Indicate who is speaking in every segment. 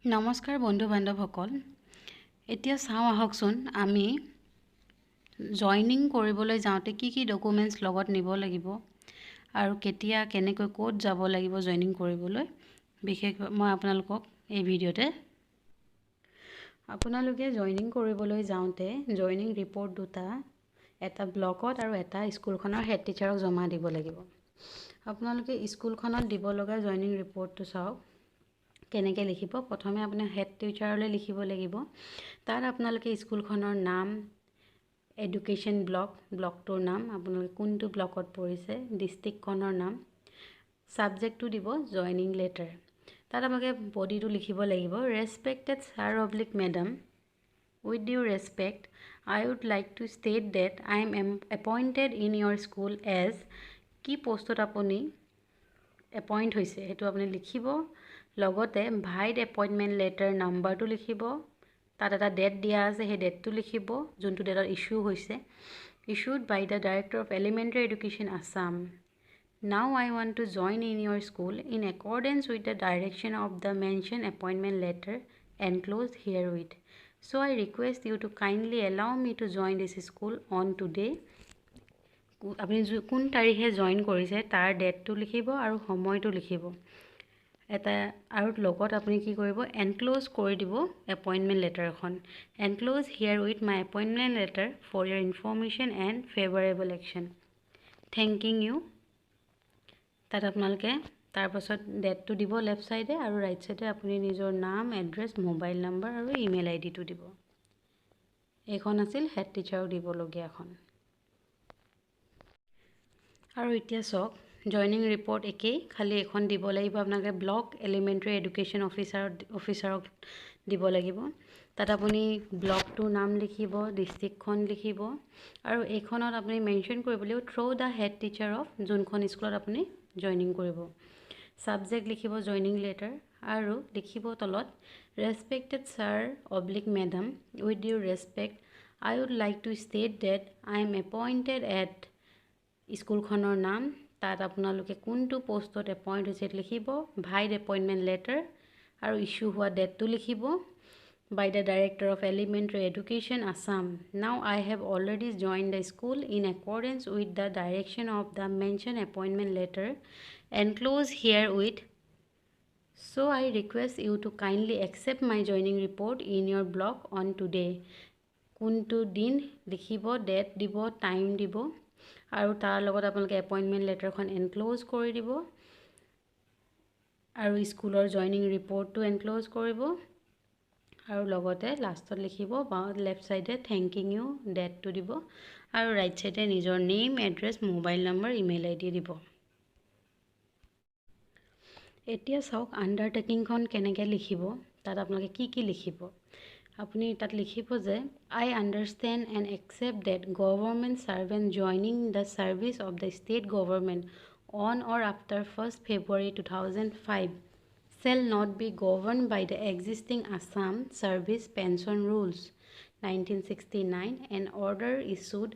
Speaker 1: নমস্কাৰ বন্ধু বান্ধৱসকল এতিয়া চাওঁ আহকচোন আমি জয়নিং কৰিবলৈ যাওঁতে কি ডকুমেন্টছ লগত নিব লাগিব আৰু কেতিয়া কেনেকৈ কোড যাব লাগিব জয়নিং কৰিবলৈ বিশেষ মই আপোনালোকক এই ভিডিওতে আপোনালোকে জয়নিং কৰিবলৈ যাওঁতে জয়নিং ৰিপৰ্ট দুটা এটা ব্লকত আৰু এটা স্কুলখনৰ হেড টিচাৰক জমা দিব লাগিব আপোনালোকে স্কুলখনত দিব লগা জয়নিং ৰিপৰ্টটো চাওক কেনেকৈ লিখিব প্ৰথমে আপুনি হেড টিচাৰলৈ লিখিব লাগিব তাত আপোনালোকে স্কুলখনৰ নাম এডুকেশ্যন ব্লকটোৰ নাম আপোনালোকে কোনটো ব্লকত পৰিছে ডিস্ট্ৰিক্টখনৰ নাম সাবজেক্টটো দিব জয়নিং লেটাৰ তাত আপোনালোকে বডিটো লিখিব লাগিব respected sir oblique madam with due respect I would like to state that I am appointed in your school as কি পোষ্টত আপুনি এপইণ্ট হৈছে হেতু আপুনি লিখিব লগতে vide appointment letter নাম্বাৰটো লিখিব তাত এটা ডেট দিয়া আছে হে ডেটটো লিখিব যোনটো ডেটত ইস্যু হৈছে issued by the director of elementary education Assam now I want to join in your school in accordance with the direction of the mentioned appointment letter enclosed herewith so I request you to kindly allow me to join this school on today আপুনি কোন তাৰিখে join কৰিছে তাৰ ডেটটো লিখিব আৰু সময়টো লিখিব এটা আৰু লগত আপুনি কি কৰিব এনক্লোজ কৰি দিব এপইন্টমেন্ট লেটাৰ এখন enclose herewith my appointment letter for your information and favourable action thanking you তাত আপোনালোকে তাৰপাছত ডেটটো দিব লেফট সাইডে আৰু ৰাইট সাইডে আপুনি নিজৰ নাম এড্ৰেছ মোবাইল নম্বৰ আৰু ইমেইল আইডিটো দিব এখন আছিল হেড টিচাৰক দিবলগীয়া এখন আৰু এতিয়া চাওক জয়নিং ৰিপৰ্ট একেই খালি এখন দিব লাগিব আপোনালোকে ব্লক এলিমেন্টাৰী এডুকেশ্যন অফিচাৰক দিব লাগিব তাত আপুনি ব্লকটোৰ নাম লিখিব ডিস্ট্ৰিক্টখন লিখিব আৰু এইখনত আপুনি মেনশ্যন কৰিব লাগিব through the head teacher of যোনখন স্কুলত আপুনি জয়নিং কৰিব সাবজেক্ট লিখিব জয়নিং লেটাৰ আৰু লিখিব তলত respected sir oblique madam with due respect I would like to state that I am appointed at স্কুলখনৰ নাম তাত আপোনালোকে কোনটো পোষ্টত এপইণ্ট হৈছে লিখিব ভাইড এপইণ্টমেণ্ট লেটাৰ আৰু ইস্যু হোৱা ডেটটো লিখিব by the director of elementary education Assam now I have already joined the school in accordance with the direction of the mentioned appointment letter enclosed herewith so I request you to kindly accept my joining report in your block on today কোনটো দিন লিখিব date দিব time দিব আৰু তাৰ লগত আপোনালোকে appointment লেটাৰখন enclose কৰি দিব আৰু স্কুলৰ জয়নিং ৰিপৰ্টটো এনক্লোজ কৰিব আৰু লগতে লাষ্টত লিখিব বা লেফট সাইডে থ্যাংকিং ইউ ডেটটো দিব আৰু ৰাইট সাইডে নিজৰ name address mobile number email ID দিব এতিয়া চাওক আন্ডাৰটেকিংখন কেনেকৈ লিখিব তাত আপোনালোকে কি লিখিব আপুনি তাত লিখিব যে I understand and accept that government servant joining the service of the state government on or after 1st February 2005 shall not be governed by the existing Assam service pension rules 1969 an order issued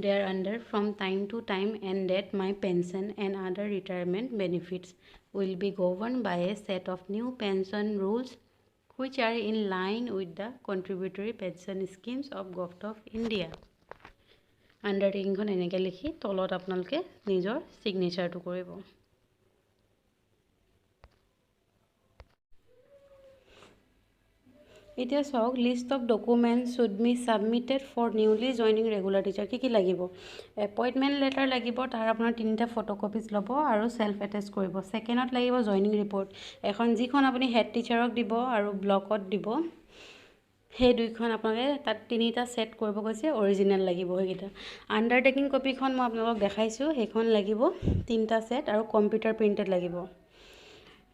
Speaker 1: thereunder from time to time and that my pension and other retirement benefits will be governed by a set of new pension rules which are in line with the contributory pension schemes of Government of India. Undertaking kon eneke likhi tolot apnaloke nijor signature to koribo. এতিয়া চাওক list of documents should be submitted for newly joining regular teacher কি লাগিব appointment letter লাগিব তাৰ আপোনাৰ তিনিটা photocopies ল'ব আৰু সেলফ এটেচ কৰিব সেকেন্ডত লাগিব জয়নিং ৰিপৰ্ট এখন যিখন আপুনি হেড টিচাৰক দিব আৰু ব্লকত দিব হে দুইখন আপোনালোকে তাত তিনিটা সেট কৰিব কৈছে অৰিজিনাল লাগিব হেগিটা আন্ডাৰটেকিং কপিখন মই আপোনালোকক দেখাইছো হেখন লাগিব তিনিটা সেট আৰু কম্পিউটাৰ প্ৰিন্টেড লাগিব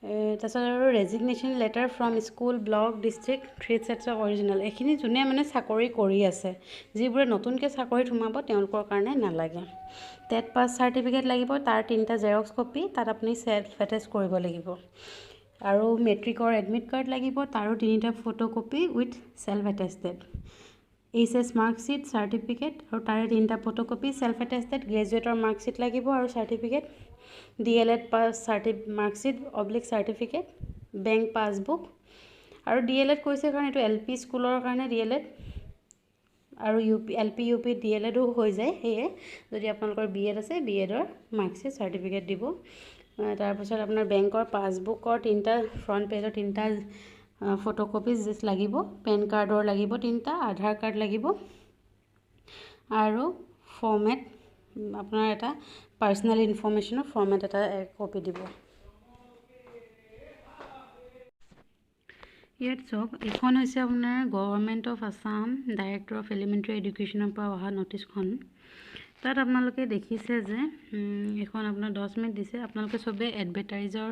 Speaker 1: তাছৰ resignation letter from school block district 3 sets of original এখিনি জুনে মানে চাকৰি কৰি আছে যিবোৰে নতুনকৈ চাকৰিত সোমাব তেওঁলোকৰ কাৰণে নালাগে টেট পাছ সাৰ্টিফিকেট লাগিব তাৰ তিনিটা জেৰক্স কপি তাত আপুনি সেলফ এটেচ কৰিব লাগিব আৰু মেট্ৰিকৰ এডমিট কাৰ্ড লাগিব তাৰো তিনিটা photocopy with self attested HS marksheet certificate আৰু তাৰে তিনিটা ফটোকপি সেলফ এটেচটেড গ্ৰেজুৱেটৰ মাৰ্কশিট লাগিব আৰু certificate DLED pass marksheet oblique certificate bank passbook আৰু DLED কৈছে কাৰণ এইটো LP স্কুলৰ কাৰণে DLED আৰু LP UP DLEDও হৈ যায় সেয়ে যদি আপোনালোকৰ BEd আছে BEdৰ মাৰ্কশ্বিট চাৰ্টিফিকেট দিব তাৰপিছত আপোনাৰ বেংকৰ পাছবুকৰ 3টা ফ্ৰণ্ট পেজৰ 3টা ফটোকপি লাগিব পেন কাৰ্ডৰ লাগিব 3টা আধাৰ কাৰ্ড লাগিব আৰু ফৰ্মেট আপোনাৰ এটা পাৰ্সোনাল ইনফৰমেশনৰ ফৰ্মেট এটা কপি দিব ইয়াত সব এখন হৈছে আপোনাৰ government of Assam director of elementary এডুকেশ্যনৰ পৰা অহা নটিছখন তাত আপোনালোকে দেখিছে যে এখন আপোনাৰ 10 মিনিট দিছে আপোনালোকে সবে এডভাৰটাইজৰ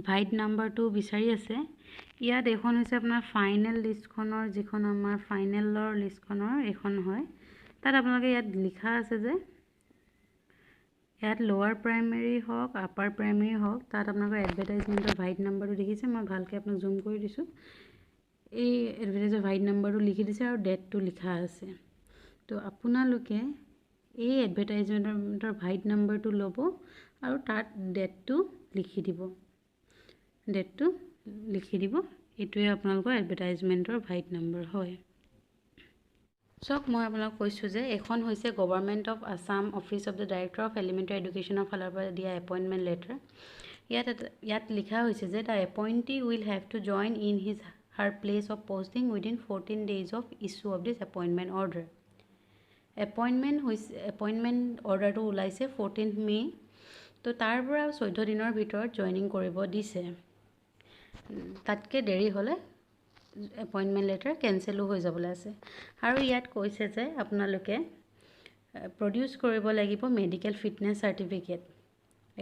Speaker 1: ভাইড নাম্বাৰটো বিচাৰি আছে ইয়াত এখন হৈছে আপোনাৰ ফাইনেল লিষ্টখনৰ যিখন আমাৰ ফাইনেলৰ লিষ্টখনৰ এখন হয় তাত আপোনালোকে ইয়াত লিখা আছে যে ইয়াত লোৱাৰ প্ৰাইমেৰী হওক আপাৰ প্ৰাইমেৰী হওক তাত আপোনালোকৰ এডভাৰটাইজমেন্টৰ ভাইড নাম্বাৰটো দেখিছে মই ভালকৈ আপোনাক জুম কৰি দিছো এই এডভাৰটাইজৰ ভাইড নাম্বাৰটো লিখি দিছে আৰু ডেটটো লিখা আছে তো আপোনালোকে এই এডভাৰটাইজমেন্টৰ ভাইড নাম্বাৰটো ল'ব আৰু তাত ডেটটো লিখি দিব এটোৱে আপোনালোকৰ এডভাৰটাইজমেন্টৰ ভাইড নাম্বাৰ হয় সক মই আপোনাক কৈছো যে এখন হৈছে government of Assam office of the director of elementary এডুকেশ্যনৰ ফালৰ পৰা দিয়া এপইন্টমেন্ট লেটাৰ ইয়াত লিখা হৈছে যে the appointee will have to join in his her place of posting within 14 days of issue of this appointment order. Appointment order to ওলাইছে 14th May তো তাৰ পৰা 14 দিনৰ ভিতৰত জয়েনিং কৰিব দিছে তাতকে দেৰি হলে এপইন্টমেন্ট লেটাৰ কেনসেলো হৈ যাবলৈ আছে আৰু ইয়াত কৈছে যে আপোনালোকে প্ৰডিউস কৰিব লাগিব মেডিকেল ফিটনেস সাৰ্টিফিকেট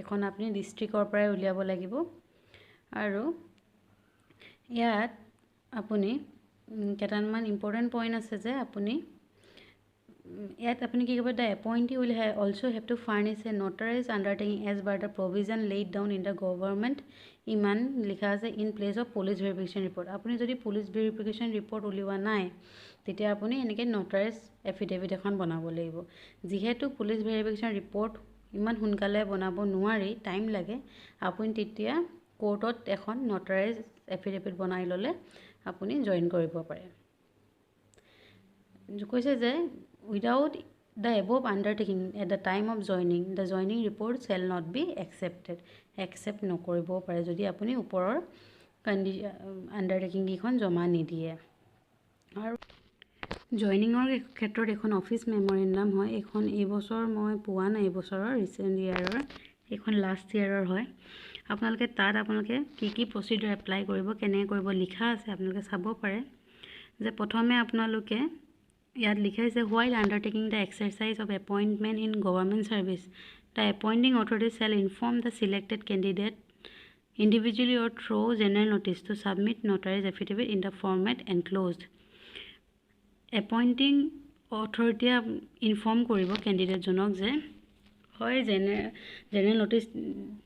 Speaker 1: এখন আপুনি ডিস্ট্ৰিক্টৰ পৰা উলিয়াব লাগিব আৰু ইয়াত আপুনি কেটামান ইম্পৰ্টেন্ট পইণ্ট আছে যে আপুনি ইয়াত আপুনি কি কৰিব দা এপইন্টী will also have to furnish a notarized undertaking as per the provision laid down in the government ইমান লিখা আছে in place of police verification report আপুনি যদি police verification report উলিওৱা নাই তেতিয়া আপুনি এনেকৈ notarized affidavit এখন বনাব লাগিব যেহেতু police verification report ইমান সোনকালে বনাব নোৱাৰি টাইম লাগে আপুনি তেতিয়া কোৰ্টত এখন notarized affidavit বনাই ললে আপুনি জয়েন কৰিব পাৰে কৈছে যে without the above undertaking at the time of joining the joining report shall not be accept নকৰিব পাৰে যদি আপুনি ওপৰৰ আন্ডাৰটেকিং কিখন জমা নিদিয়ে আৰু জয়েনিংৰ ক্ষেত্ৰত এখন অফিস মেমৰেন্ডাম হয় এখন এই বছৰ মই পোৱা নাই এই বছৰৰ ৰিসেন্ট ইয়াৰৰ এখন লাষ্ট ইয়াৰৰ হয় আপোনালোকে তাত আপোনালোকে কি প্ৰসিডিউৰ এপ্লাই কৰিব কেনে কৰিব লিখা আছে আপোনালোকে চাব পাৰে যে প্ৰথমে আপোনালোকে ইয়াত লিখা আছে while undertaking the exercise of appointment in government service the appointing authority shall inform the selected candidate individually or through general notice to submit notarized affidavit in the format enclosed appointing authority inform কৰিব candidate জনক যে হয় general notice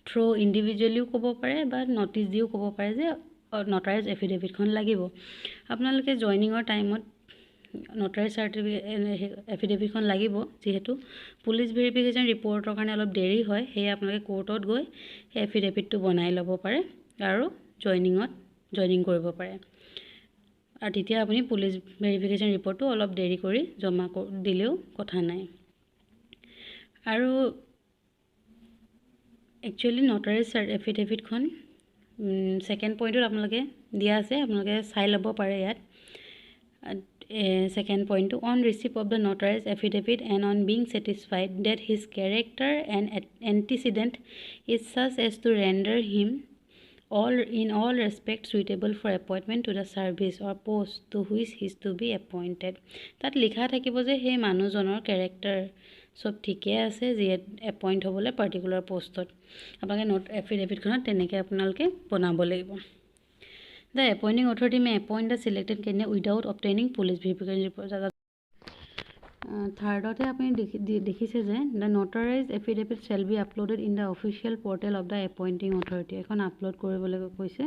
Speaker 1: through ইন্ডিভিজুৱেলিও ক'ব পাৰে বা notice দিও ক'ব পাৰে যে notarized affidavit খন লাগিব আপোনালোকে জয়েনিংৰ টাইমত notarized affidavit খন লাগিব যেহেতু পুলিশ ভেৰিফিকেশন ৰিপৰ্টৰ কাৰণে অলপ দেৰি হয় হেই আপোনালোকে কোৰ্টত গৈ এই এফিডেভিটটো বনাই ল'ব পাৰে আৰু জয়েনিং কৰিব পাৰে আৰু তেতিয়া আপুনি পুলিশ ভেৰিফিকেশন ৰিপৰ্টটো অলপ দেৰি কৰি জমা দিলেও কথা নাই আৰু একচুয়ালি notarized affidavit খন সেকেন্ড পইণ্টত আপোনালোকে দিয়া আছে আপোনালোকে চাই ল'ব পাৰে ইয়াত second point on receipt of the notarized affidavit and on being satisfied that his character and antecedent is such as to render him in all respects suitable for appointment to the service or post to which he is to be appointed tat likha thakibo je he manujonor character সব ঠিকে আছে যে appoint হ'বলে particular পোষ্টত আপোনালোকে note affidavit খনত তেনেকৈ আপোনালোকে বনাব লাগিব The appointing authority may appoint the selected candidate without obtaining police verification report. Thirdতে আপুনি দেখিছে যে the notarized affidavit shall be uploaded in the official portal of the appointing authority. এখন আপলোড কৰিবলৈ কৈছে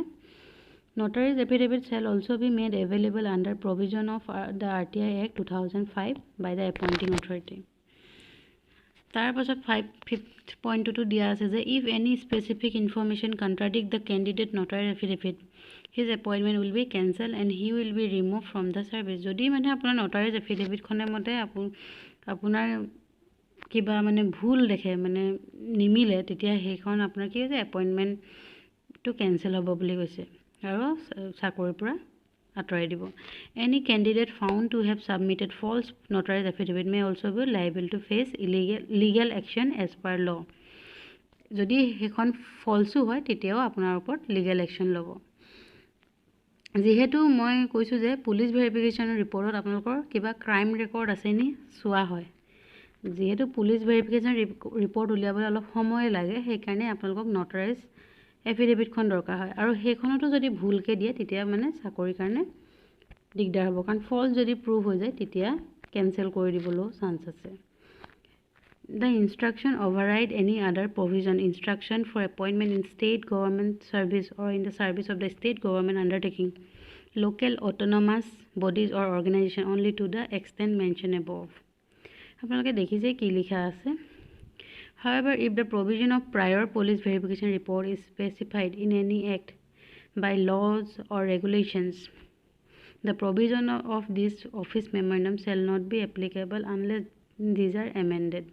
Speaker 1: Notarized affidavit shall also be made available under provision of the RTI Act 2005 by the appointing authority. তাৰ পাছত 5.2 দিয়া আছে যে if any specific information contradict the candidate notarized affidavit his appointment will be cancelled and he will be removed from the service. যদি মানে আপোনাৰ নটাৰীজ এফিডেভিটখনে মতে আপোনাৰ কিবা মানে ভুল দেখে মানে নিমিলে তেতিয়া সেইখন আপোনাৰ কি হৈছে এপইণ্টমেণ্টটো কেঞ্চেল হ'ব বুলি কৈছে আৰু চাকৰিৰ পৰা আঁতৰাই দিব. Any candidate found to have submitted false notarized affidavit may also be liable to face legal action as per law. যদি সেইখন ফলছো হয় তেতিয়াও আপোনাৰ ওপৰত লিগেল একশ্যন ল'ব. যিহেতু মই কৈছোঁ যে পুলিচ ভেৰিফিকেশ্যনৰ ৰিপৰ্টত আপোনালোকৰ কিবা ক্ৰাইম ৰেকৰ্ড আছে নি চোৱা হয়. যিহেতু পুলিচ ভেৰিফিকেশ্যন ৰিপৰ্ট উলিয়াবলৈ অলপ সময় লাগে সেইকাৰণে আপোনালোকক নটাৰাইজ এফিডেভিটখন দৰকাৰ হয় আৰু সেইখনতো যদি ভুলকৈ দিয়ে তেতিয়া মানে চাকৰিৰ কাৰণে দিগদাৰ হ'ব কাৰণ ফল্ছ যদি প্ৰুভ হৈ যায় তেতিয়া কেঞ্চেল কৰি দিবলৈও চান্স আছে. The instruction override any other provision, instruction for appointment in state government service or in the service of the state government undertaking, local autonomous bodies or organization only to the extent mentioned above. আপোনালোকে দেখিছে কি লিখা আছে. However, if the provision of prior police verification report is specified in any act by laws or regulations, the provision of this office memorandum shall not be applicable unless these are amended.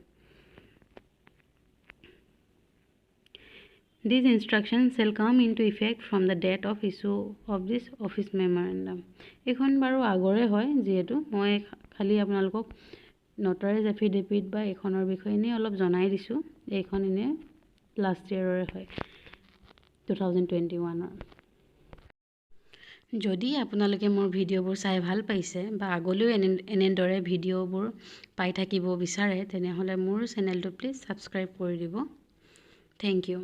Speaker 1: These instructions shall come into effect from the date of issue of this office memorandum. এখন বাৰু আগৰে হয় যিহেতু মই খালি আপোনালোকক নটাৰাইজ affidavit বা এইখনৰ বিষয়ে এনেই অলপ জনাই দিছোঁ. এইখন এনেই লাষ্ট ইয়েৰৰে হয় 2021ৰ. যদি আপোনালোকে মোৰ ভিডিঅ'বোৰ চাই ভাল পাইছে বা আগলৈও এনেদৰে ভিডিঅ'বোৰ পাই থাকিব বিচাৰে তেনেহ'লে মোৰ চেনেলটো প্লিজ ছাবস্ক্ৰাইব কৰি দিব. Thank U.